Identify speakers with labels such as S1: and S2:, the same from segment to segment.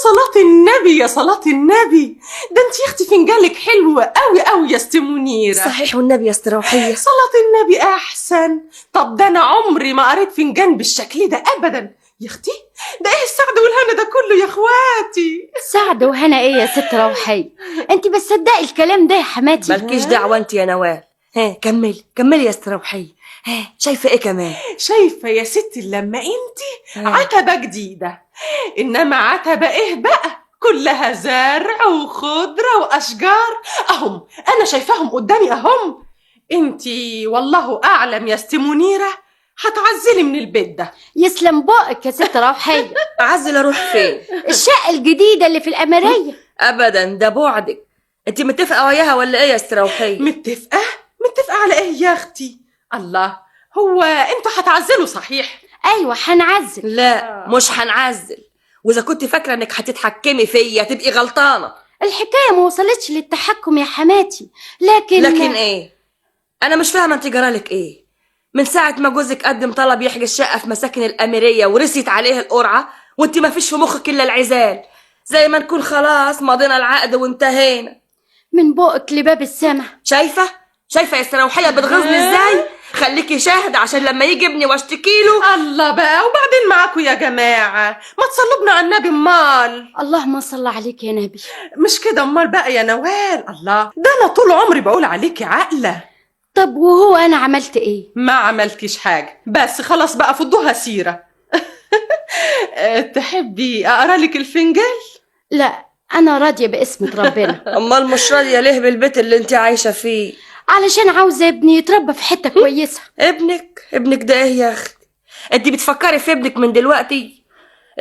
S1: صلاة النبي يا صلاة النبي، ده انت يا اختي فنجانك حلوة قوي قوي يا است منيرة.
S2: صحيح والنبي يا است روحية،
S1: صلاة النبي احسن. طب ده انا عمري ما قريت فنجان بالشكل ده ابدا يا اختي. ده ايه السعد والهنا ده كله يا اخواتي؟
S3: سعد وهنا ايه يا ست روحية؟ انت بس صدقي الكلام ده يا حماتي.
S2: مالكيش دعوة انت يا نوال. ها كملي يا است روحية. ها شايفة ايه كمان؟
S1: شايفة يا ستي لما انت عتبة جديدة، انما عتبة ايه بقى؟ كلها زرع وخضرة واشجار اهم، انا شايفاهم قدامي اهم. انتي والله اعلم يا است منيرة هتعزلي من البيت ده.
S3: يسلم بقك يا ست روحية.
S2: اعزل اروح فين؟
S3: الشقة الجديدة اللي في الأمارية.
S2: ابدا، ده بعدك. انت متفقة وياها ولا ايه يا است روحية؟
S1: متفقة على ايه يا اختي؟ الله، هو انتوا هتعزلوا صحيح؟
S3: ايوه هنعزل.
S2: لا مش هنعزل، واذا كنت فاكرة انك هتتحكمي فيا تبقي غلطانة.
S3: الحكاية ما وصلتش للتحكم يا حماتي، لكن
S2: ايه؟ انا مش فاهمة انت جرالك ايه؟ من ساعة ما جوزك قدم طلب يحجز شقة في مساكن الأميرية ورسيت عليه القرعة وانت ما فيش في مخك إلا العزال، زي ما نكون خلاص ماضينا العقد وانتهينا.
S3: من بقك لباب السما.
S2: شايفة يا استروحية بتغيظني ازاي؟ خليكي شاهد عشان لما يجي ابني واشتكيله.
S1: الله بقى، وبعدين معاكوا يا جماعة، ما تصلبنا على النبي امال.
S3: اللهم صل عليك يا نبي.
S1: مش كده امال بقى يا نوال؟ الله، ده انا طول عمري بقول عليكي عاقلة.
S3: طب وهو انا عملت ايه؟
S1: ما عملتكيش حاجة، بس خلاص بقى فضوها سيرة. تحبي اقرا لك الفنجان؟
S3: لا انا راضية باسمة ربنا.
S2: امال مش راضية ليه بالبيت اللي انت عايشة فيه؟
S3: علشان عاوزة ابني يتربى في حتة كويسة.
S2: ابنك ده ايه يا اختي؟ انت بتفكري في ابنك من دلوقتي؟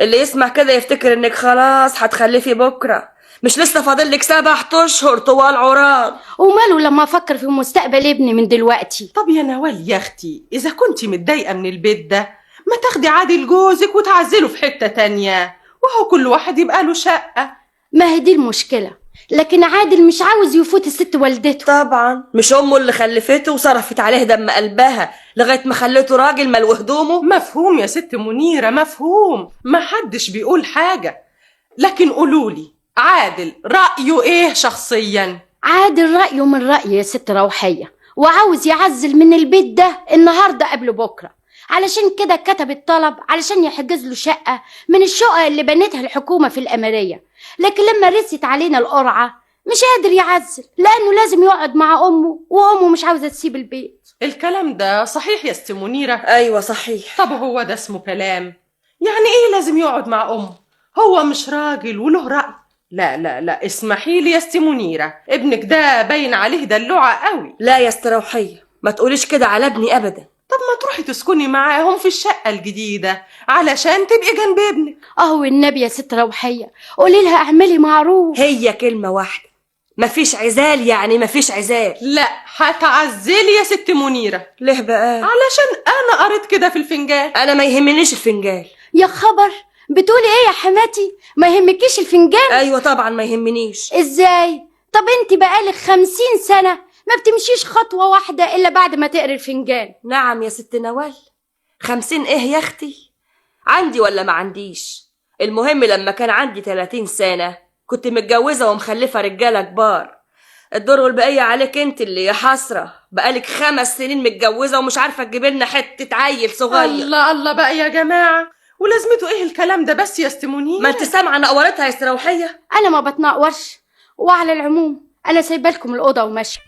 S2: اللي يسمع كده يفتكر انك خلاص هتخلفي بكرة، مش لسه فاضلك 7 أشهر طوال عراد.
S3: وماله لما افكر في مستقبل ابني من دلوقتي؟
S1: طب يا نوال يا اختي، اذا كنتي متضايقة من البيت ده ما تاخدي عادل جوزك وتعزله في حتة تانية، وهو كل واحد يبقى له شقة.
S3: ما هي دي المشكلة، لكن عادل مش عاوز يفوت الست والدته.
S2: طبعا مش امه اللي خلفته وصرفت عليه دم قلبها لغايه ما خلته راجل ملو هدومه.
S1: مفهوم يا ست منيرة، مفهوم، ما حدش بيقول حاجة، لكن قولولي عادل رأيه ايه شخصيا؟
S3: عادل رأيه من رأيي يا ست روحية، وعاوز يعزل من البيت ده النهاردة قبل بكرة. علشان كده كتب الطلب علشان يحجز له شقة من الشقق اللي بنتها الحكومة في الأمارية. لكن لما رست علينا القرعة مش قادر يعزل، لأنه لازم يقعد مع أمه، وأمه مش عاوزة تسيب البيت.
S1: الكلام ده صحيح يا ست منيرة؟
S2: ايوه صحيح.
S1: طب هو ده اسمه كلام؟ يعني ايه لازم يقعد مع أمه؟ هو مش راجل وله رأي؟ لا لا لا، اسمحي لي يا ست منيرة، ابنك ده باين عليه دلوعة قوي.
S2: لا يا استروحية، ما تقوليش كده على ابني ابدا.
S1: طب ما تروحي تسكني معاهم في الشقة الجديدة علشان تبقي جنب ابنك.
S3: أهو النبي يا ست روحية، قولي لها اعملي معروف.
S2: هي كلمة واحدة، مفيش عزال يعني مفيش عزال.
S1: لا هتعزلي يا ست منيرة.
S2: ليه بقى؟
S1: علشان أنا قريت كده في الفنجان.
S2: أنا ما يهمنيش الفنجان.
S3: يا خبر، بتقولي ايه يا حماتي؟ ما يهمكيش الفنجان؟
S2: أيوة طبعا ما يهمنيش.
S3: ازاي؟ طب انت بقالك 50 سنة ما بتمشيش خطوة واحدة إلا بعد ما تقري الفنجان.
S2: نعم يا ست نوال. 50 ايه يا اختي؟ عندي ولا ما عنديش؟ المهم لما كان عندي 30 سنة كنت متجوزة ومخلفة رجالة كبار. الدور والبقية عليك انت اللي يا حسرة، بقالك 5 سنين متجوزة ومش عارفة تجيبلنا حتة عيل صغير.
S1: الله الله بقى يا جماعة، ولازمته ايه الكلام ده بس يا ست منيرة؟
S2: ما انت سامعة نقورتها يا استروحية؟
S3: أنا ما بتنقورش، وعلى العموم أنا سايبة لكم الأوضة وماشية.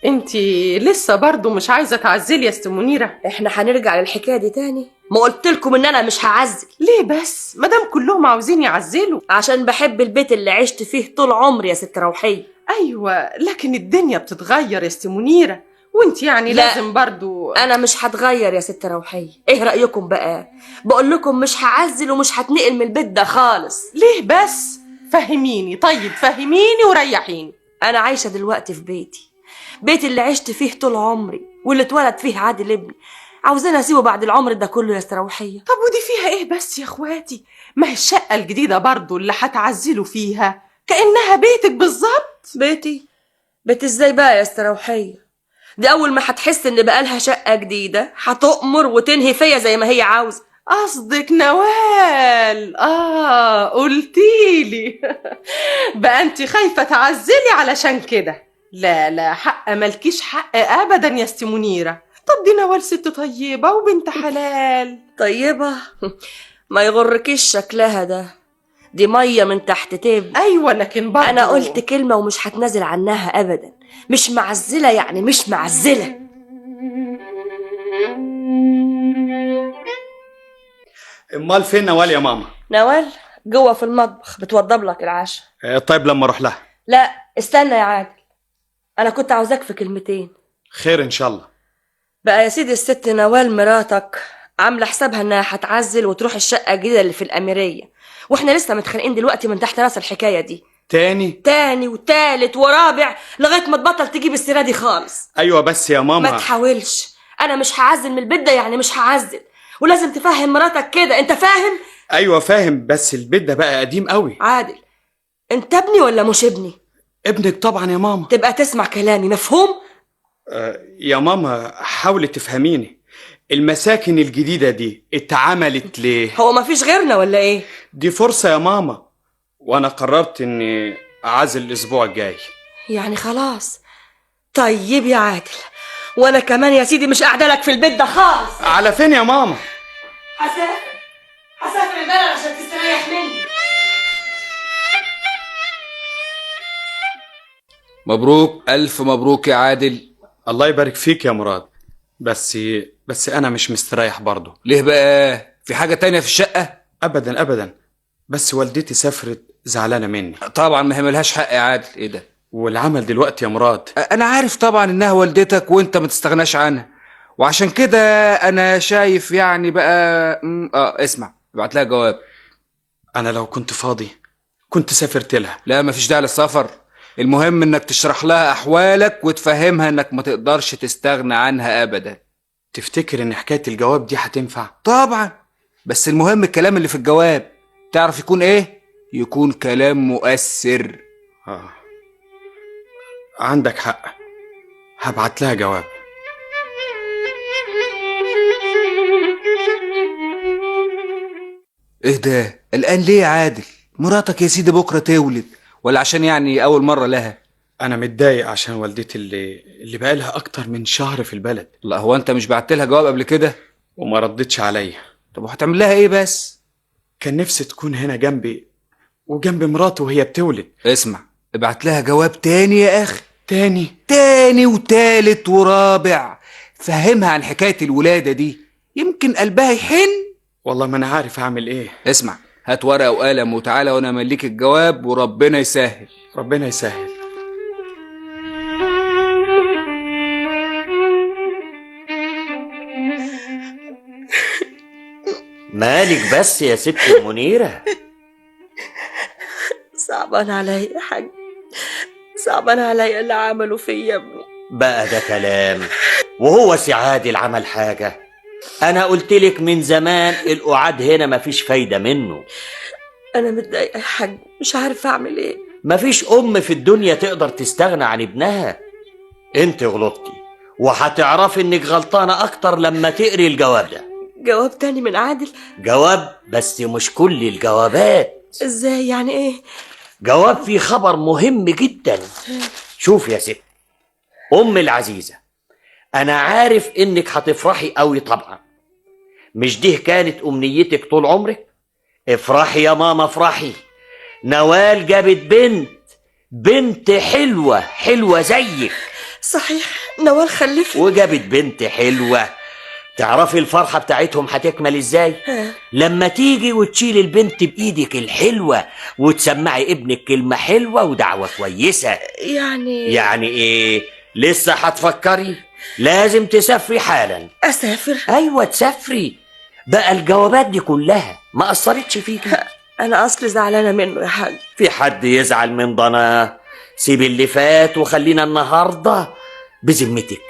S1: انتي لسه برضو مش عايزة تعزلي يا ست منيرة؟
S2: احنا هنرجع للحكاية دي تاني؟ ما قلتلكم ان انا مش هعزل؟
S1: ليه بس مادام كلهم عاوزين يعزلوا؟
S2: عشان بحب البيت اللي عشت فيه طول عمري يا ست روحية.
S1: ايوه لكن الدنيا بتتغير يا ست منيرة، وانت يعني
S2: لا.
S1: لازم برضو.
S2: انا مش هتغير يا ست روحية. ايه رأيكم بقى؟ بقولكم مش هعزل ومش هتنقل من البيت ده خالص.
S1: ليه بس؟ فهميني، طيب فهميني وريحيني.
S2: انا عايشة دلوقتي في بيتي اللي عشت فيه طول عمري واللي اتولد فيه عادل ابني. عاوزين اسيبه بعد العمر ده كله يا استروحية؟
S1: طب ودي فيها ايه بس يا اخواتي؟ ما هي الشقة الجديدة برضو اللي هتعزلوا فيها كأنها بيتك بالظبط.
S2: بيت ازاي بقى يا استروحية؟ دي اول ما هتحس ان بقالها شقة جديدة هتؤمر وتنهي فيا زي ما هي عاوزة.
S1: قصدك نوال؟ قلتيلي. بقى انت خايفة تعزلي علشان كده. لا لا، حق ملكيش حق ابدا يا ست منيرة. طب دي نوال ست طيبة وبنت حلال.
S2: طيبة؟ ما يغركيش شكلها ده، دي مية من تحت تاب.
S1: ايوه لكن برضه
S2: انا قلت كلمة ومش هتنازل عنها ابدا. مش معزلة يعني مش معزلة.
S4: امال فين نوال يا ماما؟
S2: نوال جوه في المطبخ بتوضب لك العشاء.
S4: طيب لما اروح لها.
S2: لا استنى يا عادل، انا كنت عاوزاك في كلمتين.
S4: خير ان شاء الله.
S2: بقى يا سيدي الست نوال مراتك عامله حسابها انها هتعزل وتروح الشقه الجديده اللي في الاميريه، واحنا لسه متخانقين دلوقتي من تحت راس الحكايه دي، تاني وتالت ورابع لغايه ما تبطل تجيب السيره دي خالص.
S4: ايوه بس يا ماما
S2: ما تحاولش، انا مش هعزل من البيت ده يعني مش هعزل، ولازم تفهم مراتك كده. انت فاهم؟
S4: ايوه فاهم، بس البيت ده بقى قديم قوي.
S2: عادل انت ابني ولا مش ابني؟
S4: ابنك طبعا يا ماما.
S2: تبقى تسمع كلامي، مفهوم؟
S4: يا ماما حاولي تفهميني، المساكن الجديدة دي اتعملت ليه؟
S2: هو مفيش غيرنا ولا ايه؟
S4: دي فرصة يا ماما، وانا قررت اني اعزل الاسبوع الجاي.
S2: يعني خلاص. طيب يا عادل، وانا كمان يا سيدي مش قاعده لك في البيت ده خالص.
S4: على فين يا ماما؟
S2: هسافر البلد عشان تستريح مني.
S5: مبروك، الف مبروك يا عادل.
S4: الله يبارك فيك يا مراد، بس انا مش مستريح برضه.
S5: ليه بقى؟ في حاجة تانية في الشقة؟
S4: ابدا ابدا، بس والدتي سافرت زعلانة مني.
S5: طبعا ما هي ملهاش حق يا عادل. ايه ده؟
S4: والعمل دلوقتي يا مراد.
S5: انا عارف طبعا انها والدتك وانت ما تستغناش عنها، وعشان كده انا شايف يعني بقى اسمع، ابعت لها جواب.
S4: انا لو كنت فاضي كنت سافرت لها.
S5: لا مفيش داعي للسفر، المهم انك تشرح لها احوالك وتفهمها انك ما تقدرش تستغنى عنها ابدا.
S4: تفتكر ان حكاية الجواب دي هتنفع؟
S5: طبعا، بس المهم الكلام اللي في الجواب تعرف يكون ايه؟ يكون كلام مؤثر.
S4: عندك حق، هبعت لها جواب.
S5: ايه ده؟ قلقان ليه يا عادل؟ مراتك يا سيدي بكره تولد، ولا عشان يعني اول مره لها؟
S4: انا متضايق عشان والدتي اللي بقالها اكتر من شهر في البلد.
S5: لا هو انت مش بعت لها جواب قبل كده؟
S4: وما ردتش عليا.
S5: طب وهتعمل لها ايه بس؟
S4: كان نفسي تكون هنا جنبي وجنب مراته وهي بتولد.
S5: اسمع، ابعت لها جواب تاني يا اخي،
S4: تاني
S5: وتالت ورابع، فهمها عن حكاية الولادة دي، يمكن قلبها يحن.
S4: والله ما انا عارف اعمل ايه.
S5: اسمع، هات ورقة وقلم وتعالى وانا امليك الجواب وربنا يسهل.
S4: ربنا يسهل.
S6: مالك بس يا ست منيرة؟
S2: صعبان عليا يا حاج، صعبان عليا اللي عملوا فيا يا ابني.
S6: بقى ده كلام؟ وهو سي عادل عمل حاجة؟ أنا قلتلك من زمان القعاد هنا مفيش فايدة منه.
S2: أنا متضايقة يا حاج، مش عارفة أعمل إيه.
S6: مفيش أم في الدنيا تقدر تستغنى عن ابنها. أنت غلطتي وهتعرفي إنك غلطانة أكتر لما تقري الجواب ده.
S2: جواب تاني من عادل؟
S6: جواب، بس مش كل الجوابات.
S2: إزاي يعني إيه؟
S6: جواب فيه خبر مهم جدا. شوف يا ست أم العزيزة، أنا عارف إنك هتفرحي قوي طبعا، مش دي كانت أمنيتك طول عمرك؟ افرحي يا ماما افرحي، نوال جابت بنت حلوة زيك.
S2: صحيح نوال خلفت
S6: وجابت بنت حلوة. تعرفي الفرحة بتاعتهم هتكمل ازاي؟ لما تيجي وتشيل البنت بإيدك الحلوة وتسمعي ابنك كلمة حلوة ودعوة كويسة. يعني ايه؟ لسه هتفكري؟ لازم تسافري حالا.
S2: أسافر؟
S6: أيوة تسافري. بقى الجوابات دي كلها ما أثرتش فيكي؟
S2: أنا أصلي زعلانة منه يا حاج.
S6: في حد يزعل من ضنا؟ سيب اللي فات وخلينا النهاردة. بذمتك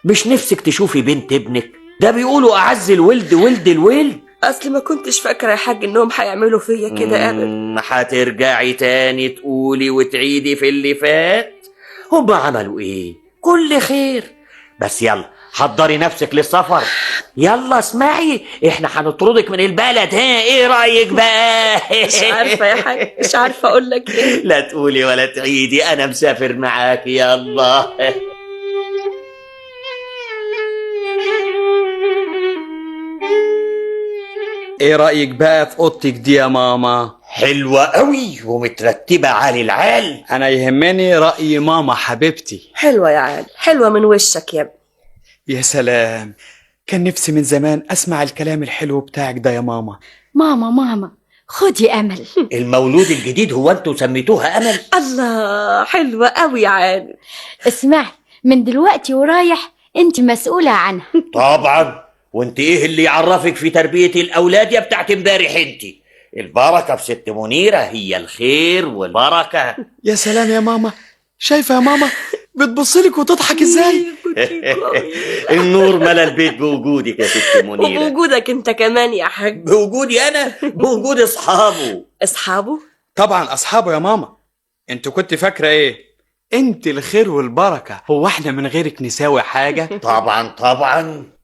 S6: مش نفسك تشوفي بنت ابنك؟ ده بيقولوا أعز الولد ولد الولد.
S2: أصلي ما كنتش فاكرة يا حاج إنهم هيعملوا فيا كده أبدا.
S6: هترجعي تاني تقولي وتعيدي في اللي فات؟ هم عملوا إيه؟ كل خير، بس يلا حضري نفسك للسفر. يلا اسمعي، احنا هنطردك من البلد، ها ايه رايك بقى؟
S2: مش عارفه يا حاج، مش عارفه اقول لك ايه.
S6: لا تقولي ولا تعيدي، انا مسافر معاك. يلا.
S4: ايه رأيك بقى في اوضتك دي يا ماما؟
S6: حلوة قوي ومترتبة عالي العال.
S4: انا يهمني رأي ماما حبيبتي.
S2: حلوه يا عال، حلوه من وشك يا ابني.
S4: يا سلام، كان نفسي من زمان اسمع الكلام الحلو بتاعك ده يا ماما.
S3: ماما ماما خدي امل.
S6: المولود الجديد هو انتوا سميتوها امل؟
S2: الله، حلوه قوي يا عال.
S3: اسمعي، من دلوقتي ورايح انت مسؤولة عنها.
S6: طبعا. وانت ايه اللي يعرفك في تربية الاولاد يا بتاعت امبارح؟ انت البركة في ست منيرة، هي الخير والبركة.
S4: يا سلام يا ماما، شايفة يا ماما بتبصلك وتضحك ازاي؟
S6: النور ملا البيت بوجودك يا ست منيرة.
S2: وبوجودك انت كمان يا حاج.
S6: بوجودي انا؟ بوجود اصحابه.
S2: اصحابه؟
S4: طبعا اصحابه يا ماما. انت كنت فاكرة ايه؟ انت الخير والبركة، هو احنا من غيرك نساوي حاجة؟
S6: طبعا طبعا.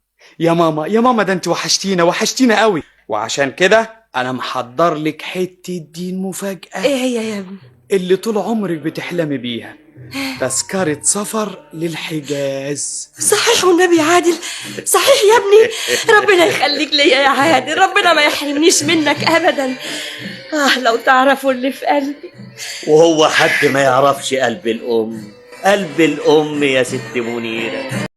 S4: يا ماما يا ماما، ده انت وحشتينا قوي، وعشان كده انا محضر لك حتة دين مفاجأة.
S2: ايه هي يا ابني؟
S4: اللي طول عمرك بتحلمي بيها، تذكرة سفر للحجاز.
S2: صحيح والنبي يا عادل، صحيح يا ابني. ربنا يخليك ليا يا عادل، ربنا ما يحرمنيش منك ابدا. لو تعرفوا اللي في قلبي.
S6: وهو حد ما يعرفش قلب الام؟ قلب الام يا ست منيرة.